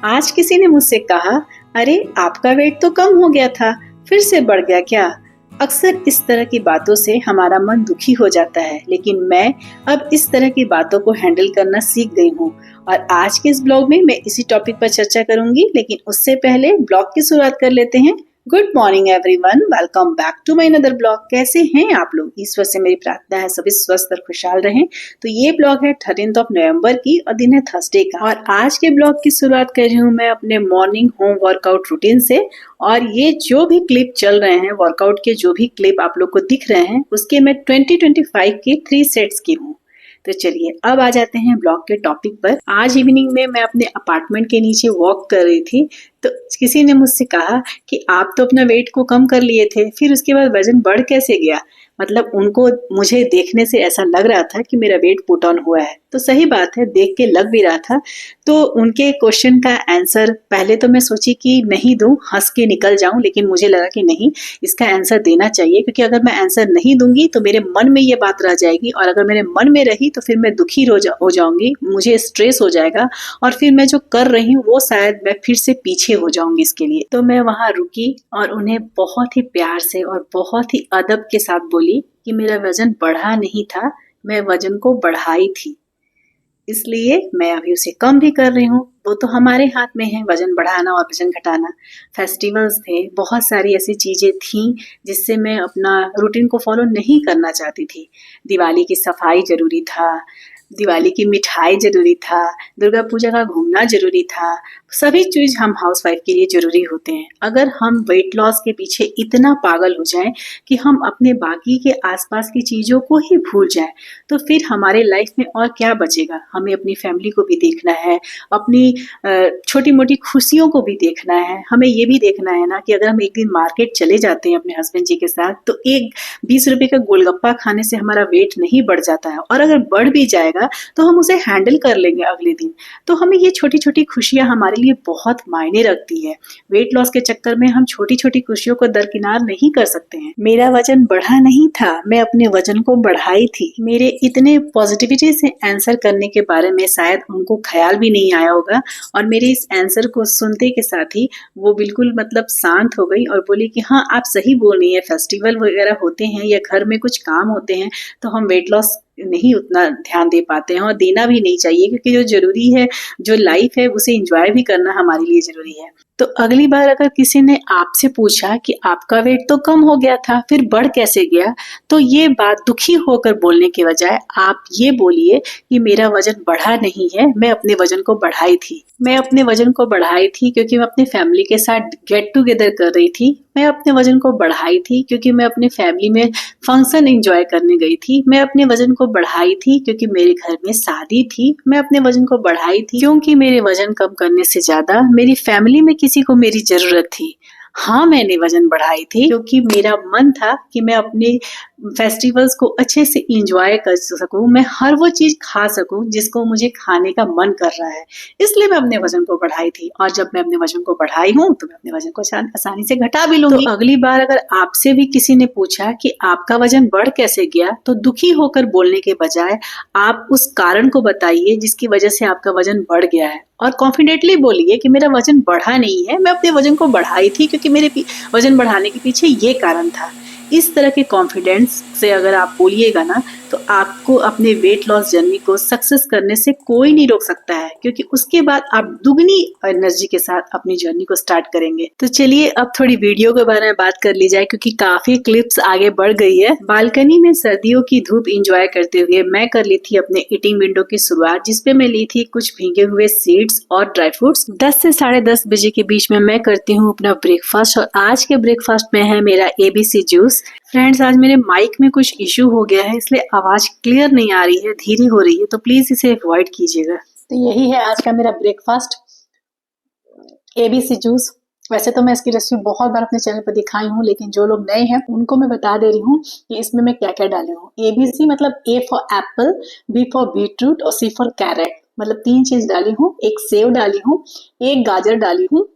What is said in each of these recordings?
आज किसी ने मुझसे कहा, अरे आपका वेट तो कम हो गया था, फिर से बढ़ गया क्या? अक्सर इस तरह की बातों से हमारा मन दुखी हो जाता है, लेकिन मैं अब इस तरह की बातों को हैंडल करना सीख गई हूँ। और आज के इस ब्लॉग में मैं इसी टॉपिक पर चर्चा करूंगी, लेकिन उससे पहले ब्लॉग की शुरुआत कर लेते हैं। Good morning everyone, welcome back to my another blog. कैसे हैं आप लोग? ईश्वर से मेरी प्रार्थना है सभी स्वस्थ और खुशहाल रहें। तो ये ब्लॉग है 13 नवंबर की और दिन है थर्सडे का। और आज के ब्लॉग की शुरुआत कर रही हूँ मैं अपने मॉर्निंग होम वर्कआउट रूटीन से। और ये जो भी क्लिप चल रहे हैं, वर्कआउट के जो भी क्लिप आप लोग को दिख रहे हैं, उसके मैं 2025 के 3 सेट्स की हूँ। तो चलिए अब आ जाते हैं ब्लॉग के टॉपिक पर। आज इवनिंग में मैं अपने अपार्टमेंट के नीचे वॉक कर रही थी, तो किसी ने मुझसे कहा कि आप तो अपना वेट को कम कर लिए थे, फिर उसके बाद वजन बढ़ कैसे गया? मतलब उनको मुझे देखने से ऐसा लग रहा था कि मेरा वेट पुट ऑन हुआ है। तो सही बात है, देख के लग भी रहा था। तो उनके क्वेश्चन का आंसर पहले तो मैं सोची कि नहीं दूं, हंस के निकल जाऊं, लेकिन मुझे लगा कि नहीं, इसका आंसर देना चाहिए, क्योंकि अगर मैं आंसर नहीं दूंगी तो मेरे मन में ये बात रह जाएगी, और अगर मेरे मन में रही तो फिर मैं दुखी हो जाऊंगी, मुझे स्ट्रेस हो जाएगा, और फिर मैं जो कर रही हूँ वो शायद मैं फिर से पीछे हो जाऊंगी इसके लिए। तो मैं वहां रुकी और उन्हें बहुत ही प्यार से और बहुत ही अदब के साथ बोली कि मेरा वजन बढ़ा नहीं था, मैं वजन को बढ़ाई थी, इसलिए मैं अभी उसे कम भी कर रही हूँ। वो तो हमारे हाथ में है, वजन बढ़ाना और वजन घटाना। फेस्टिवल्स थे, बहुत सारी ऐसी चीजें थी जिससे मैं अपना रूटीन को फॉलो नहीं करना चाहती थी। दिवाली की सफाई जरूरी था, दिवाली की मिठाई जरूरी था, दुर्गा पूजा का घूमना जरूरी था। सभी चीज हम हाउसवाइफ के लिए जरूरी होते हैं। अगर हम वेट लॉस के पीछे इतना पागल हो जाएं कि हम अपने बाकी के आसपास की चीजों को ही भूल जाएं, तो फिर हमारे लाइफ में और क्या बचेगा? हमें अपनी फैमिली को भी देखना है, अपनी छोटी मोटी खुशियों को भी देखना है। हमें ये भी देखना है ना कि अगर हम एक दिन मार्केट चले जाते हैं अपने हस्बैंड जी के साथ, तो एक 20 रुपए का गोलगप्पा खाने से हमारा वेट नहीं बढ़ जाता है, और अगर बढ़ भी जाएगा तो हम उसे हैंडल कर लेंगे अगले दिन। तो हमें ये छोटी छोटी खुशियां हमारे लिए बहुत मायने रखती है। वेट लॉस के चक्कर में हम छोटी छोटी खुशियों को दरकिनार नहीं कर सकते हैं। मेरा वजन बढ़ा नहीं था, मैं अपने वजन को बढ़ाई थी। मेरे इतने पॉजिटिविटी से आंसर करने के बारे में शायद उनको ख्याल भी नहीं आया होगा, और मेरे इस आंसर को सुनते के साथ ही वो बिल्कुल मतलब शांत हो गई और बोली कि हाँ, आप सही बोल रही है, फेस्टिवल वगैरह होते हैं या घर में कुछ काम होते हैं तो हम वेट लॉस नहीं उतना ध्यान दे पाते हैं, और देना भी नहीं चाहिए, क्योंकि जो जरूरी है, जो लाइफ है, उसे एंजॉय भी करना हमारे लिए जरूरी है। तो अगली बार अगर किसी ने आपसे पूछा कि आपका वेट तो कम हो गया था, फिर बढ़ कैसे गया, तो ये बात दुखी होकर बोलने के बजाय आप ये बोलिए कि मेरा वजन बढ़ा नहीं है, मैं अपने वजन को बढ़ाई थी। मैं अपने वजन को बढ़ाई थी क्योंकि मैं अपनी फैमिली के साथ गेट टुगेदर कर रही थी। मैं अपने वजन को बढ़ाई थी क्योंकि मैं अपनी फैमिली में फंक्शन एंजॉय करने गई थी। मैं अपने वजन को बढ़ाई थी क्योंकि मेरे घर में शादी थी। मैं अपने वजन को बढ़ाई थी क्योंकि मेरे वजन कम करने से ज्यादा मेरी फैमिली में किसी को मेरी जरूरत थी। हाँ, मैंने वजन बढ़ाई थी क्योंकि मेरा मन था कि मैं अपने फेस्टिवल्स को अच्छे से एंजॉय कर सकूं, मैं हर वो चीज खा सकूं जिसको मुझे खाने का मन कर रहा है, इसलिए मैं अपने वजन को बढ़ाई थी। और जब मैं अपने वजन को बढ़ाई हूं तो मैं अपने वजन को आसानी से घटा भी लूंगी। तो अगली बार अगर आपसे भी किसी ने पूछा कि आपका वजन बढ़ कैसे गया, तो दुखी होकर बोलने के बजाय आप उस कारण को बताइए जिसकी वजह से आपका वजन बढ़ गया है, और कॉन्फिडेंटली बोलिए कि मेरा वजन बढ़ा नहीं है, मैं अपने वजन को बढ़ाई थी क्योंकि मेरे वजन बढ़ाने के पीछे ये कारण था। इस तरह के कॉन्फिडेंस से अगर आप बोलिएगा ना, तो आपको अपने वेट लॉस जर्नी को सक्सेस करने से कोई नहीं रोक सकता है, क्योंकि उसके बाद आप दुगनी एनर्जी के साथ अपनी जर्नी को स्टार्ट करेंगे। तो चलिए अब थोड़ी वीडियो के बारे में बात कर ली जाए, क्योंकि काफी क्लिप्स आगे बढ़ गई है। बालकनी में सर्दियों की धूप एंजॉय करते हुए मैं कर ली थी अपने ईटिंग विंडो की शुरुआत, जिसपे मैं ली थी कुछ भीगे हुए सीड्स और ड्राई फ्रूट्स। 10 से 10:30 बजे के बीच में मैं करती हूँ अपना ब्रेकफास्ट, और आज के ब्रेकफास्ट में है मेरा ABC जूस। फ्रेंड्स, आज मेरे माइक में कुछ इशू हो गया है, इसलिए आवाज क्लियर नहीं आ रही है, धीरे हो रही है, तो प्लीज इसे अवॉइड कीजिएगा। तो यही है आज का मेरा ब्रेकफास्ट, ABC जूस। वैसे तो मैं इसकी रेसिपी बहुत बार अपने चैनल पर दिखाई हूँ, लेकिन जो लोग नए हैं उनको मैं बता दे रही हूँ कि इसमें मैं क्या क्या डाली हूँ। ABC मतलब A for Apple, B for beetroot और C फॉर कैरेट, मतलब 3 चीज डाली हूँ। एक सेव डाली हूँ, एक गाजर डाली हूँ,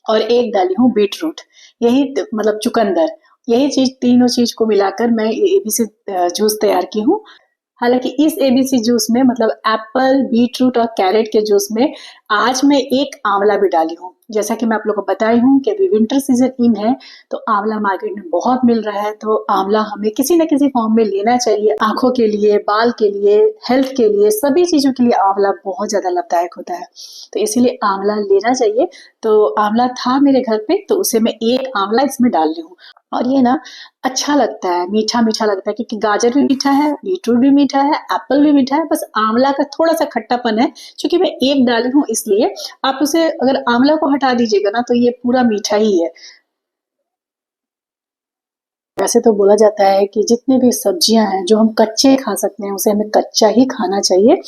और एक डाली हूँ बीटरूट, यही मतलब चुकंदर। यही चीज, तीनों चीज को मिलाकर मैं ABC जूस तैयार की हूँ। हालांकि इस एबीसी जूस में मतलब एप्पल, बीटरूट और कैरेट के जूस में आज मैं एक आंवला भी डाली हूँ। जैसा कि मैं आप लोगों को बताई हूँ कि अभी विंटर सीजन इन है, तो आंवला मार्केट में बहुत मिल रहा है। तो आंवला हमें किसी न किसी फॉर्म में लेना चाहिए। आंखों के लिए, बाल के लिए, हेल्थ के लिए, सभी चीजों के लिए आंवला बहुत ज्यादा लाभदायक होता है। तो इसीलिए आंवला लेना चाहिए। तो आंवला था मेरे घर पे, तो उसे मैं एक आंवला इसमें डाल रही हूँ। और ये ना अच्छा लगता है, मीठा मीठा लगता है, क्योंकि गाजर भी मीठा है, बीटरूट भी मीठा है, एप्पल भी मीठा है, बस आंवला का थोड़ा सा खट्टापन है। क्योंकि मैं एक डाली हूँ इसलिए। आप उसे अगर आंवला को हटा दीजिएगा ना, तो ये पूरा मीठा ही है। वैसे तो बोला जाता है कि जितने भी सब्जियां हैं जो हम कच्चे खा सकते हैं, उसे हमें कच्चा ही खाना चाहिए,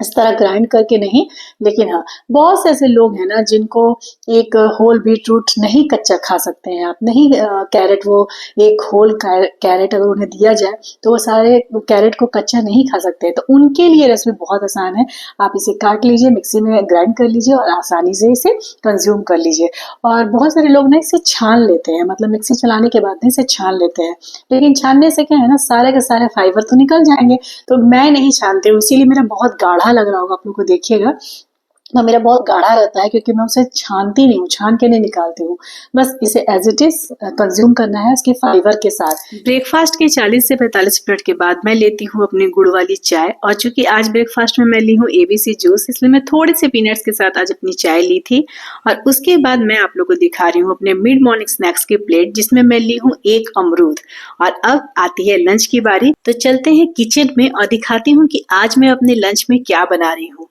इस तरह ग्राइंड करके नहीं। लेकिन हाँ, बहुत से ऐसे लोग हैं ना जिनको एक होल बीटरूट नहीं कच्चा खा सकते हैं आप, नहीं कैरेट, वो एक होल कैरेट अगर उन्हें दिया जाए तो वो सारे कैरेट को कच्चा नहीं खा सकते। तो उनके लिए रेसिपी बहुत आसान है। आप इसे काट लीजिए, मिक्सी में ग्राइंड कर लीजिए और आसानी से इसे कंज्यूम कर लीजिए। और बहुत सारे लोग ना इसे छान लेते हैं, मतलब मिक्सी चलाने के बाद इसे छान लेते हैं। लेकिन छानने से क्या है ना, सारे के सारे फाइबर तो निकल जाएंगे। तो मैं नहीं छानती हूँ, इसीलिए मेरा बहुत गाढ़ा लग रहा होगा आप लोग को, देखिएगा। तो मेरा बहुत गाढ़ा रहता है, क्योंकि मैं उसे छानती नहीं हूँ, छान के नहीं निकालती हूँ। बस इसे एज इट इज कंज्यूम करना है उसके फाइबर के साथ। ब्रेकफास्ट के 40 से 45 मिनट के बाद मैं लेती हूँ अपनी गुड़ वाली चाय। और चूंकि आज ब्रेकफास्ट में मैं ली हूँ एबीसी जूस, इसलिए मैं थोड़े से पीनट्स के साथ आज अपनी चाय ली थी। और उसके बाद मैं आप लोग को दिखा रही हूँ अपने मिड मॉर्निंग स्नैक्स की प्लेट, जिसमें मैं ली हूँ एक अमरूद। और अब आती है लंच की बारी, तो चलते हैं किचन में और दिखाती हूँ कि आज मैं अपने लंच में क्या बना रही हूँ।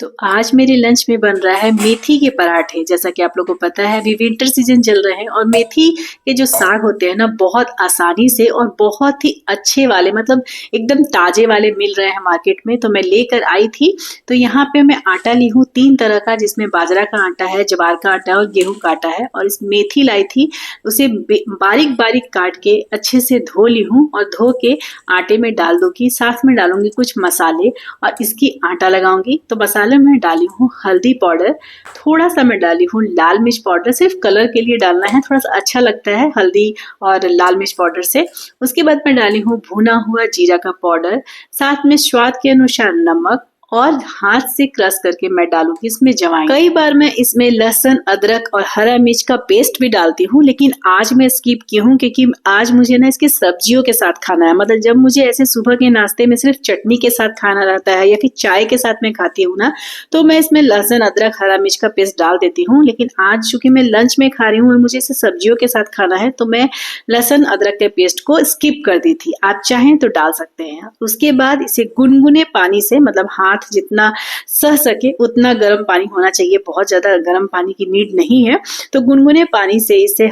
तो आज मेरे लंच में बन रहा है मेथी के पराठे। जैसा कि आप लोगों को पता है, अभी विंटर सीजन चल रहे हैं और मेथी के जो साग होते हैं ना, बहुत आसानी से और बहुत ही अच्छे वाले, मतलब एकदम ताजे वाले मिल रहे हैं मार्केट में। तो मैं लेकर आई थी। तो यहाँ पे मैं आटा ली हूँ 3 तरह का, जिसमें बाजरा का आटा है, ज्वार का आटा है और गेहूं का आटा है। और इस मेथी लाई थी, उसे बारीक बारीक काट के अच्छे से धो ली हूँ और धो के आटे में डाल दूंगी। साथ में डालूंगी कुछ मसाले और इसकी आटा लगाऊंगी। तो मसाले में डाली हूँ हल्दी पाउडर, थोड़ा सा मैं डाली हूँ लाल मिर्च पाउडर, सिर्फ कलर के लिए डालना है, थोड़ा सा अच्छा लगता है हल्दी और लाल मिर्च पाउडर से। उसके बाद मैं डाली हूँ भुना हुआ जीरा का पाउडर, साथ में स्वाद के अनुसार नमक, और हाथ से क्रश करके मैं डालूंगी इसमें जवाइन। कई बार मैं इसमें लहसुन, अदरक और हरा मिर्च का पेस्ट भी डालती हूँ, लेकिन आज मैं स्किप की हूँ, क्योंकि आज मुझे ना इसके सब्जियों के साथ खाना है। मतलब जब मुझे ऐसे सुबह के नाश्ते में सिर्फ चटनी के साथ खाना रहता है या फिर चाय के साथ में खाती हूँ ना, तो मैं इसमें लहसुन, अदरक, हरा मिर्च का पेस्ट डाल देती हूँ। लेकिन आज चूंकि मैं लंच में खा रही हूँ और मुझे इसे सब्जियों के साथ खाना है, तो मैं लहसुन, अदरक के पेस्ट को स्किप कर दी थी। आप चाहें तो डाल सकते हैं। उसके बाद इसे गुनगुने पानी से, मतलब हाथ जितना सह सके उतना गर्म पानी होना चाहिए, बहुत ज्यादा गर्म पानी की नीड नहीं है। तो गुनगुने पानी से इसे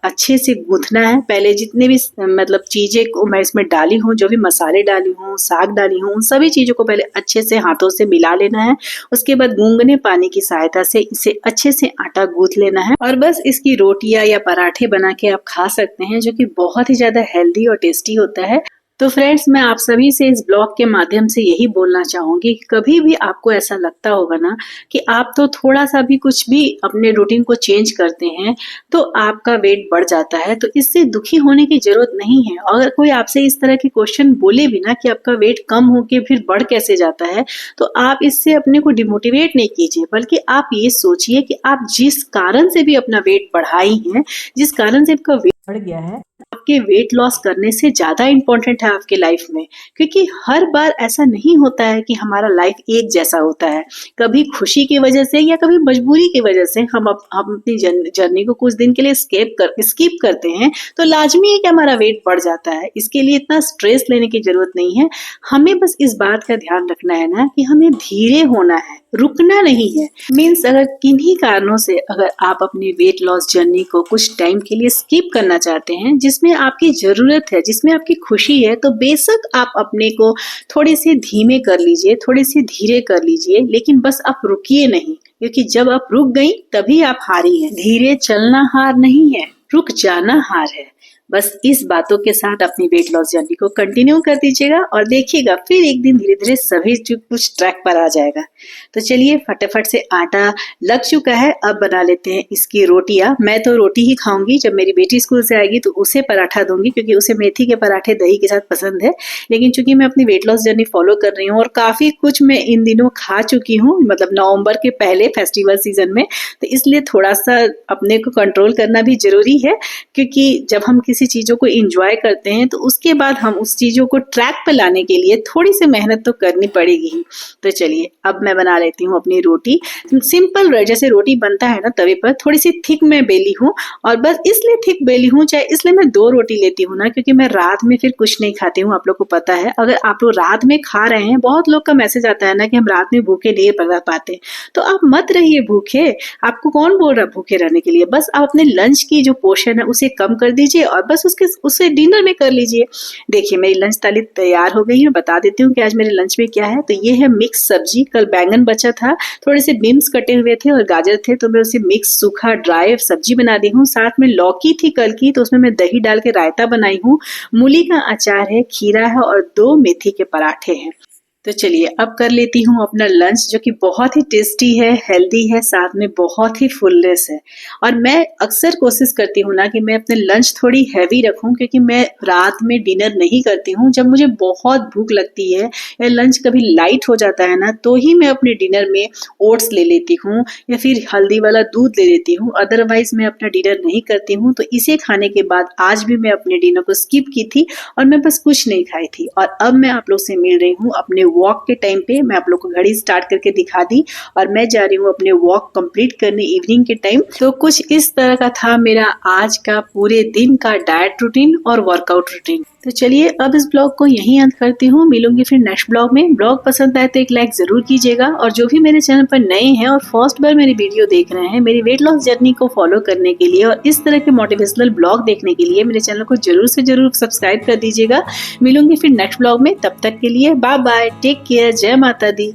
अच्छे से गूंथना है। पहले जितने भी मतलब चीजें को मैं इसमें डाली हूँ, जो भी मसाले डाली हूँ, साग डाली हूँ, उन सभी चीजों को पहले अच्छे से हाथों से मिला लेना है। उसके बाद गुनगुने पानी की सहायता से इसे अच्छे से आटा गूंथ लेना है और बस इसकी रोटियां या पराठे बना के आप खा सकते हैं, जो कि बहुत ही ज्यादा हेल्दी और टेस्टी होता है। तो फ्रेंड्स, मैं आप सभी से इस ब्लॉग के माध्यम से यही बोलना चाहूंगी कि कभी भी आपको ऐसा लगता होगा ना कि आप तो थोड़ा सा भी कुछ भी अपने रूटीन को चेंज करते हैं तो आपका वेट बढ़ जाता है, तो इससे दुखी होने की जरूरत नहीं है। अगर कोई आपसे इस तरह के क्वेश्चन बोले भी ना कि आपका वेट कम होके फिर बढ़ कैसे जाता है, तो आप इससे अपने को डिमोटिवेट नहीं कीजिए, बल्कि आप ये सोचिए कि आप जिस कारण से भी अपना वेट बढ़ाई हैं, जिस कारण से आपका वेट बढ़ गया है, आपके वेट लॉस करने से ज्यादा इंपॉर्टेंट है आपके लाइफ में। क्योंकि हर बार ऐसा नहीं होता है कि हमारा लाइफ एक जैसा होता है। कभी खुशी की वजह से या कभी मजबूरी की वजह से हम अपनी जर्नी को कुछ दिन के लिए स्किप करते हैं, तो लाजमी है कि हमारा वेट बढ़ जाता है। इसके लिए इतना स्ट्रेस लेने की जरूरत नहीं है। हमें बस इस बात का ध्यान रखना है ना कि हमें धीरे होना है, रुकना नहीं है। मीन्स अगर किन्हीं कारणों से अगर आप अपनी वेट लॉस जर्नी को कुछ टाइम के लिए स्किप करना चाहते हैं, जिसमें आपकी जरूरत है, जिसमें आपकी खुशी है, तो बेशक आप अपने को थोड़े से धीमे कर लीजिए, थोड़े से धीरे कर लीजिए, लेकिन बस आप रुकिए नहीं। क्योंकि जब आप रुक गई तभी आप हारी हैं। धीरे चलना हार नहीं है, रुक जाना हार है। बस इस बातों के साथ अपनी वेट लॉस जर्नी को कंटिन्यू कर दीजिएगा और देखिएगा फिर एक दिन धीरे धीरे सभी कुछ ट्रैक पर आ जाएगा। तो चलिए फटाफट से आटा लग चुका है, अब बना लेते हैं इसकी रोटियां। मैं तो रोटी ही खाऊंगी, जब मेरी बेटी स्कूल से आएगी तो उसे पराठा दूंगी क्योंकि उसे मेथी के पराठे दही के साथ पसंद है। लेकिन चूंकि मैं अपनी वेट लॉस जर्नी फॉलो कर रही हूँ और काफी कुछ मैं इन दिनों खा चुकी हूँ, मतलब नवंबर के पहले फेस्टिवल सीजन में, तो इसलिए थोड़ा सा अपने को कंट्रोल करना भी जरूरी है। क्योंकि जब हम किसी चीजों को एंजॉय करते हैं तो उसके बाद हम उस चीजों को ट्रैक पे लाने के लिए थोड़ी सी मेहनत तो करनी पड़ेगी ही। तो चलिए अब मैं बना लेती हूँ अपनी रोटी। सिंपल जैसे रोटी बनता है ना तवे पर, थोड़ी सी थिक में बेली हूँ, और बस इसलिए थिक बेली हूँ, चाहे इसलिए मैं 2 रोटी लेती हूँ ना, क्योंकि मैं रात में फिर कुछ नहीं खाती हूँ। आप लोग को पता है, अगर आप लोग रात में खा रहे हैं, बहुत लोग का मैसेज आता है ना कि हम रात में भूखे नहीं रह पाते, तो आप मत रहिए भूखे। आपको कौन बोल रहा भूखे रहने के लिए? बस आप अपने लंच की जो पोर्शन है उसे कम कर दीजिए और बस उसे डिनर में कर लीजिए। देखिए मेरी लंच थाली तैयार हो गई है। बता देती हूँ कि आज मेरे लंच में क्या है। तो ये है मिक्स सब्जी, कल बैंगन बचा था, थोड़े से बीन्स कटे हुए थे और गाजर थे, तो मैं उसे मिक्स सूखा ड्राई सब्जी बना दी हूँ। साथ में लौकी थी कल की, तो उसमें मैं दही डाल के रायता बनाई हूँ। मूली का अचार है, खीरा है और 2 मेथी के पराठे हैं। तो चलिए अब कर लेती हूँ अपना लंच, जो कि बहुत ही टेस्टी है, हेल्दी है, साथ में बहुत ही फुलनेस है। और मैं अक्सर कोशिश करती हूँ ना कि मैं अपने लंच थोड़ी हैवी रखूँ, क्योंकि मैं रात में डिनर नहीं करती हूँ। जब मुझे बहुत भूख लगती है या लंच कभी लाइट हो जाता है ना, तो ही मैं अपने डिनर में ओट्स ले लेती हूँ या फिर हल्दी वाला दूध ले लेती हूँ। अदरवाइज मैं अपना डिनर नहीं करती हूँ। तो इसे खाने के बाद आज भी मैं अपने डिनर को स्किप की थी और मैं बस कुछ नहीं खाई थी। और अब मैं आप लोग से मिल रही हूँ अपने वॉक के टाइम पे। मैं आप लोग को घड़ी स्टार्ट करके दिखा दी और मैं जा रही हूँ अपने वॉक कंप्लीट करने इवनिंग के टाइम। तो कुछ इस तरह का था मेरा आज का पूरे दिन का डाइट रूटीन और वर्कआउट रूटीन। तो चलिए अब इस ब्लॉग को यहीं अंत करती हूँ। मिलूंगी फिर नेक्स्ट ब्लॉग में। ब्लॉग पसंद आए तो एक लाइक जरूर कीजिएगा, और जो भी मेरे चैनल पर नए हैं और फर्स्ट बार मेरी वीडियो देख रहे हैं, मेरी वेट लॉस जर्नी को फॉलो करने के लिए और इस तरह के मोटिवेशनल ब्लॉग देखने के लिए मेरे चैनल को जरूर से जरूर सब्सक्राइब कर दीजिएगा। मिलूंगी फिर नेक्स्ट ब्लॉग में, तब तक के लिए बाय बाय, टेक केयर, जय माता दी।